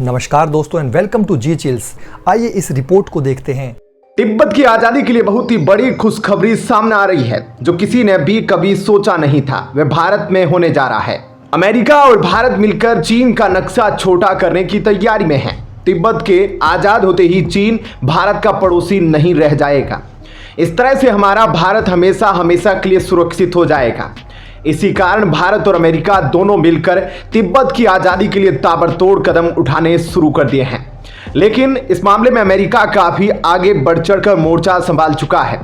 नमस्कार दोस्तों and welcome to G chills. आइए इस रिपोर्ट को देखते हैं। तिब्बत की आजादी के लिए बहुत ही बड़ी खुशखबरी सामने आ रही है जो किसी ने भी कभी सोचा नहीं था वह भारत में होने जा रहा है। अमेरिका और भारत मिलकर चीन का नक्शा छोटा करने की तैयारी में है। तिब्बत के आजाद होते ही चीन भारत का पड़ोसी नहीं रह जाएगा। इस तरह से हमारा भारत हमेशा हमेशा के लिए सुरक्षित हो जाएगा। इसी कारण भारत और अमेरिका दोनों मिलकर तिब्बत की आज़ादी के लिए ताबड़तोड़ कदम उठाने शुरू कर दिए हैं। लेकिन इस मामले में अमेरिका काफ़ी आगे बढ़ चढ़कर मोर्चा संभाल चुका है।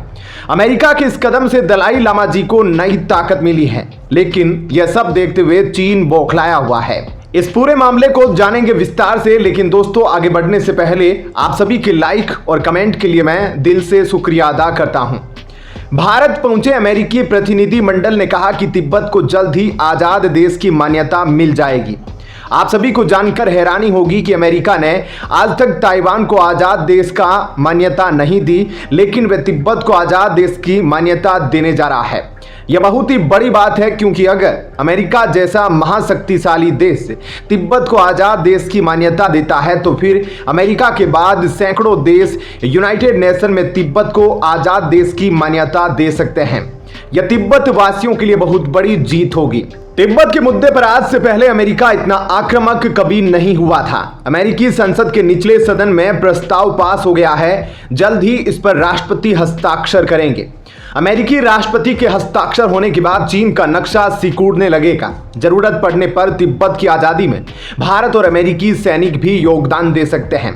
अमेरिका के इस कदम से दलाई लामा जी को नई ताकत मिली है, लेकिन यह सब देखते हुए चीन बौखलाया हुआ है। इस पूरे मामले को जानेंगे विस्तार से, लेकिन दोस्तों आगे बढ़ने से पहले आप सभी के लाइक और कमेंट के लिए मैं दिल से शुक्रिया अदा करता हूं। भारत पहुंचे अमेरिकी प्रतिनिधि मंडल ने कहा कि तिब्बत को जल्द ही आजाद देश की मान्यता मिल जाएगी। आप सभी को जानकर हैरानी होगी कि अमेरिका ने आज तक ताइवान को आजाद देश का मान्यता नहीं दी, लेकिन वह तिब्बत को आजाद देश की मान्यता देने जा रहा है। यह बहुत ही बड़ी बात है, क्योंकि अगर अमेरिका जैसा महाशक्तिशाली देश तिब्बत को आजाद देश की मान्यता देता है तो फिर अमेरिका के बाद सैकड़ों देश यूनाइटेड नेशन में तिब्बत को आजाद देश की मान्यता दे सकते हैं। यह तिब्बत वासियों के लिए बहुत बड़ी जीत होगी। तिब्बत के मुद्दे पर आज से पहले अमेरिका इतना आक्रामक कभी नहीं हुआ था। अमेरिकी संसद के निचले सदन में प्रस्ताव पास हो गया है। जल्द ही इस पर राष्ट्रपति हस्ताक्षर करेंगे। अमेरिकी राष्ट्रपति के हस्ताक्षर होने के बाद चीन का नक्शा सिकुड़ने लगेगा। जरूरत पड़ने पर तिब्बत की आजादी में भारत और अमेरिकी सैनिक भी योगदान दे सकते हैं।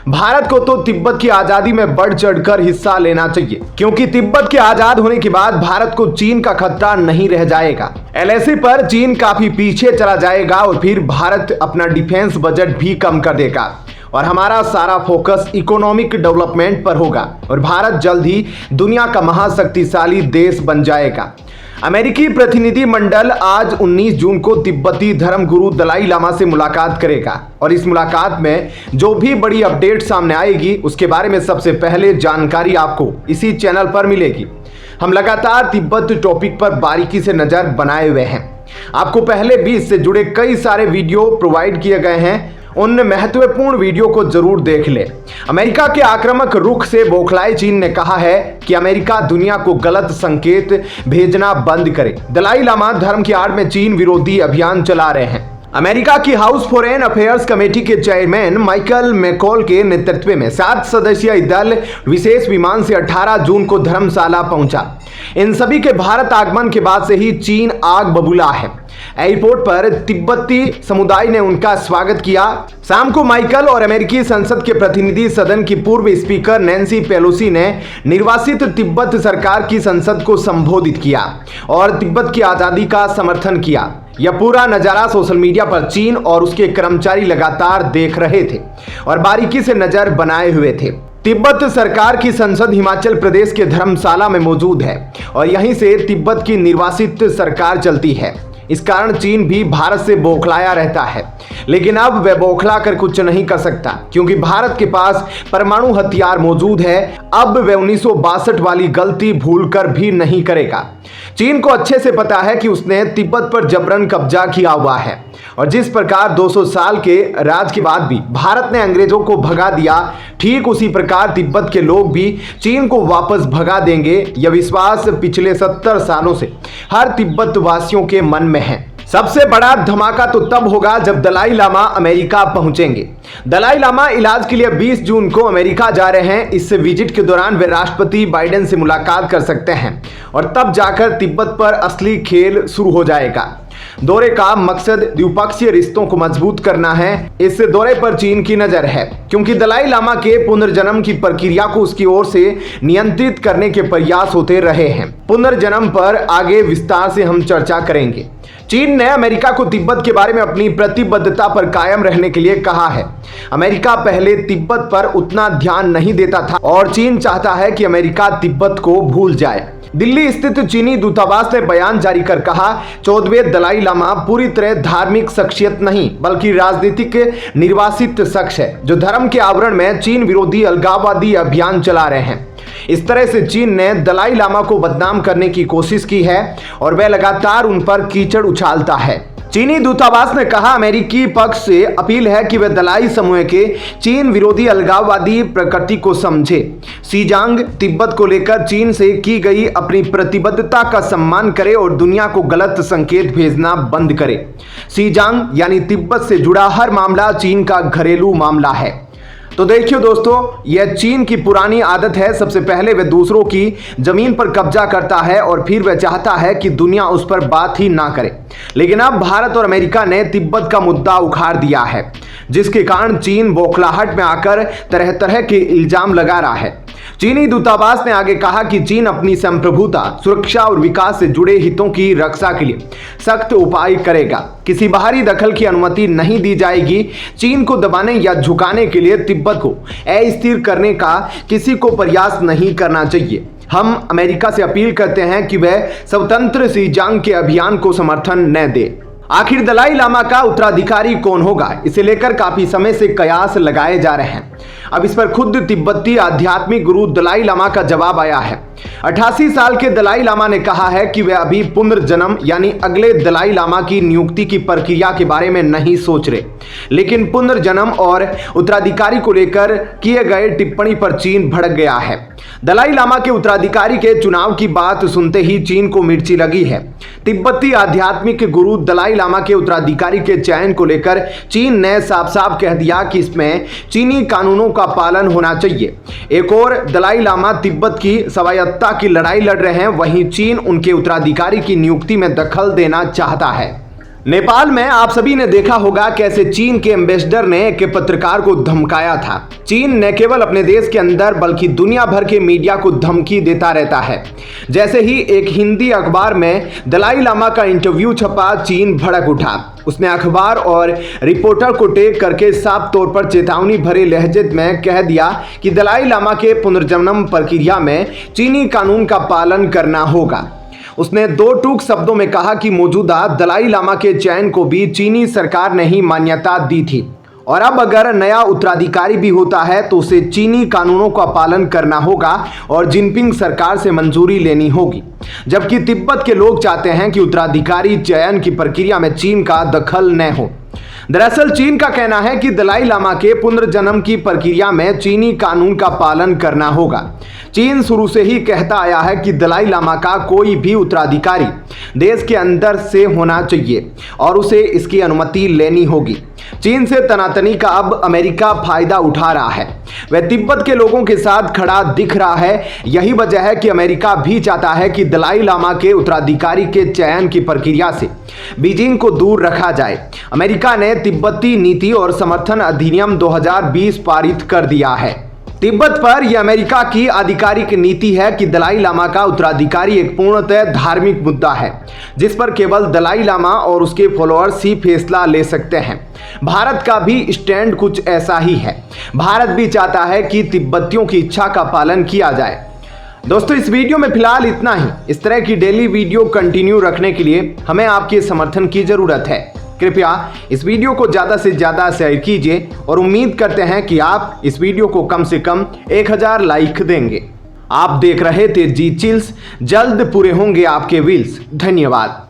भारत को तो तिब्बत की आजादी में बढ़ चढ़कर हिस्सा लेना चाहिए, क्योंकि तिब्बत के आजाद होने के बाद भारत को चीन का खतरा नहीं रह जाएगा। एलएसी पर चीन काफी पीछे चला जाएगा और फिर भारत अपना डिफेंस बजट भी कम कर देगा और हमारा सारा फोकस इकोनॉमिक डेवलपमेंट पर होगा और भारत जल्द ही दुनिया का महाशक्तिशाली देश बन जाएगा। अमेरिकी प्रतिनिधि मंडल आज 19 जून को तिब्बती धर्मगुरु दलाई लामा से मुलाकात करेगा और इस मुलाकात में जो भी बड़ी अपडेट सामने आएगी उसके बारे में सबसे पहले जानकारी आपको इसी चैनल पर मिलेगी। हम लगातार तिब्बत टॉपिक पर बारीकी से नजर बनाए हुए हैं। आपको पहले भी इससे जुड़े कई सारे वीडियो प्रोवाइड किए गए हैं, उन महत्वपूर्ण वीडियो को जरूर देख ले। अमेरिका के आक्रामक रुख से बौखलाए चीन ने कहा है कि अमेरिका दुनिया को गलत संकेत भेजना बंद करे। दलाई लामा धर्म की आड़ में चीन विरोधी अभियान चला रहे हैं। अमेरिका की हाउस फॉरेन अफेयर्स कमेटी के चेयरमैन माइकल मैकॉल के नेतृत्व में 7 सदस्यीय दल विशेष विमान से 18 जून को धर्मशाला पहुंचा। इन सभी के भारत आगमन के बाद से ही चीन आग बबूला है। एयरपोर्ट पर तिब्बती समुदाय ने उनका स्वागत किया। शाम को माइकल और अमेरिकी संसद के प्रतिनिधि सदन की पूर्व स्पीकर नैन्सी पेलोसी ने निर्वासित तिब्बत सरकार की संसद को संबोधित किया और तिब्बत की आजादी का समर्थन किया। यह पूरा नजारा सोशल मीडिया पर चीन और उसके कर्मचारी लगातार देख रहे थे और बारीकी से नजर बनाए हुए थे। तिब्बत सरकार की संसद हिमाचल प्रदेश के धर्मशाला में मौजूद है और यहीं से तिब्बत की निर्वासित सरकार चलती है। इस कारण चीन भी भारत से बौखलाया रहता है, लेकिन अब वह बौखला कर कुछ नहीं कर सकता, क्योंकि भारत के पास परमाणु हथियार मौजूद है। अब वह 1962 वाली गलती भूलकर भी नहीं करेगा। चीन को अच्छे से पता है कि उसने तिब्बत पर जबरन कब्जा किया हुआ है और जिस प्रकार 200 साल के राज के बाद भी भारत ने अंग्रेजों को भगा दिया, ठीक उसी प्रकार तिब्बत के लोग भी चीन को वापस भगा देंगे। यह विश्वास पिछले 70 सालों से हर तिब्बत वासियों के मन में है। सबसे बड़ा धमाका तो तब होगा जब दलाई लामा अमेरिका पहुंचेंगे। दलाई लामा इलाज के लिए 20 जून को अमेरिका जा रहे हैं। इस विजिट के दौरान वे राष्ट्रपति बाइडेन से मुलाकात कर सकते हैं और तब जाकर तिब्बत पर असली खेल शुरू हो जाएगा। दौरे का मकसद द्विपक्षीय रिश्तों को मजबूत करना है। इस दौरे पर चीन की नजर है, क्योंकि दलाई लामा के पुनर्जन्म की प्रक्रिया को उसकी ओर से नियंत्रित करने के प्रयास होते रहे हैं। पुनर्जन्म पर आगे विस्तार से हम चर्चा करेंगे। चीन ने अमेरिका को तिब्बत के बारे में अपनी प्रतिबद्धता पर कायम रहने के लिए कहा है। अमेरिका पहले तिब्बत पर उतना ध्यान नहीं देता था और चीन चाहता है कि अमेरिका तिब्बत को भूल जाए। दिल्ली स्थित चीनी दूतावास ने बयान जारी कर कहा, 14वें दलाई लामा पूरी तरह धार्मिक शख्सियत नहीं बल्कि राजनीतिक निर्वासित शख्स है, जो धर्म के आवरण में चीन विरोधी अलगाववादी अभियान चला रहे हैं। इस तरह से चीन ने दलाई लामा को बदनाम करने की कोशिश की है और वह लगातार उन पर कीचड़ उछालता है। चीनी दूतावास ने कहा, अमेरिकी पक्ष से अपील है कि वे दलाई समूह के चीन विरोधी अलगाववादी प्रकृति को समझे, शिंजियांग तिब्बत को लेकर चीन से की गई अपनी प्रतिबद्धता का सम्मान करे और दुनिया को गलत संकेत भेजना बंद करे। शिंजियांग यानी तिब्बत से जुड़ा हर मामला चीन का घरेलू मामला है। तो देखिए दोस्तों, यह चीन की पुरानी आदत है। सबसे पहले वह दूसरों की जमीन पर कब्जा करता है और फिर वह चाहता है कि दुनिया उस पर बात ही ना करे। लेकिन अब भारत और अमेरिका ने तिब्बत का मुद्दा उखाड़ दिया है, जिसके कारण चीन बौखलाहट में आकर तरह तरह के इल्जाम लगा रहा है। चीनी दूतावास ने आगे कहा कि चीन अपनी संप्रभुता, सुरक्षा और विकास से जुड़े हितों की रक्षा के लिए सख्त उपाय करेगा। किसी बाहरी दखल की अनुमति नहीं दी जाएगी। चीन को दबाने या झुकाने के लिए तिब्बत को अस्थिर करने का किसी को प्रयास नहीं करना चाहिए। हम अमेरिका से अपील करते हैं कि वह स्वतंत्र शिंजियांग के अभियान को समर्थन न दे। आखिर दलाई लामा का उत्तराधिकारी कौन होगा, इसे लेकर काफी समय से कयास लगाए जा रहे हैं। अब इस पर खुद तिब्बती आध्यात्मिक गुरु दलाई लामा का जवाब आया है। 88 साल के दलाई लामा ने कहा है कि वे अभी पुनर्जन्म यानी अगले दलाई लामा की नियुक्ति की प्रक्रिया के बारे में नहीं सोच रहे, लेकिन पुनर्जन्म और उत्तराधिकारी को लेकर किए गए टिप्पणी पर चीन भड़क गया है। दलाई लामा के उत्तराधिकारी के चुनाव की बात सुनते ही चीन को मिर्ची लगी है। तिब्बती आध्यात्मिक गुरु दलाई लामा के उत्तराधिकारी के चयन को लेकर चीन ने साफ साफ कह दिया कि इसमें चीनी कानूनों का पालन होना चाहिए। एक और दलाई लामा तिब्बत की स्वायत्तता की लड़ाई लड़ रहे हैं, वहीं चीन उनके उत्तराधिकारी की नियुक्ति में दखल देना चाहता है। नेपाल में आप सभी ने देखा होगा कैसे चीन के एम्बेसडर ने एक पत्रकार को धमकाया था। चीन न केवल अपने देश के अंदर बल्कि दुनिया भर के मीडिया को धमकी देता रहता है। जैसे ही एक हिंदी अखबार में दलाई लामा का इंटरव्यू छपा, चीन भड़क उठा। उसने अखबार और रिपोर्टर को टैग करके साफ तौर पर चेतावनी भरे लहजे में कह दिया कि दलाई लामा के पुनर्जन्म प्रक्रिया में चीनी कानून का पालन करना होगा। उसने दो टूक शब्दों में कहा कि मौजूदा दलाई लामा के चयन को भी चीनी सरकार ने ही मान्यता दी थी और अब अगर नया उत्तराधिकारी भी होता है तो उसे चीनी कानूनों का पालन करना होगा और जिनपिंग सरकार से मंजूरी लेनी होगी। जबकि तिब्बत के लोग चाहते हैं कि उत्तराधिकारी चयन की प्रक्रिया में चीन का दखल न हो। दरअसल चीन का कहना है कि दलाई लामा के पुनर्जन्म की प्रक्रिया में चीनी कानून का पालन करना होगा। चीन शुरू से ही कहता आया है कि दलाई लामा का कोई भी उत्तराधिकारी देश के अंदर से होना चाहिए और उसे इसकी अनुमति लेनी होगी। चीन से तनातनी का अब अमेरिका फायदा उठा रहा है। वह तिब्बत के लोगों के साथ खड़ा दिख रहा है। यही वजह है कि अमेरिका भी चाहता है कि दलाई लामा के उत्तराधिकारी के चयन की प्रक्रिया से बीजिंग को दूर रखा जाए। अमेरिका ने तिब्बती नीति और समर्थन अधिनियम 2020 पारित कर दिया है। तिब्बत पर यह अमेरिका की आधिकारिक नीति है कि दलाई लामा का उत्तराधिकारी एक पूर्णतः धार्मिक मुद्दा है, जिस पर केवल दलाई लामा और उसके फॉलोअर्स ही फैसला ले सकते हैं। भारत का भी स्टैंड कुछ ऐसा ही है। भारत भी चाहता है कि तिब्बतियों की इच्छा का पालन किया जाए। दोस्तों, इस वीडियो में फिलहाल इतना ही। इस तरह की डेली वीडियो कंटिन्यू रखने के लिए हमें आपके समर्थन की जरूरत है। कृपया इस वीडियो को ज़्यादा से ज़्यादा शेयर कीजिए और उम्मीद करते हैं कि आप इस वीडियो को कम से कम 1000 लाइक देंगे। आप देख रहे थे जी चिल्स। जल्द पूरे होंगे आपके व्हील्स। धन्यवाद।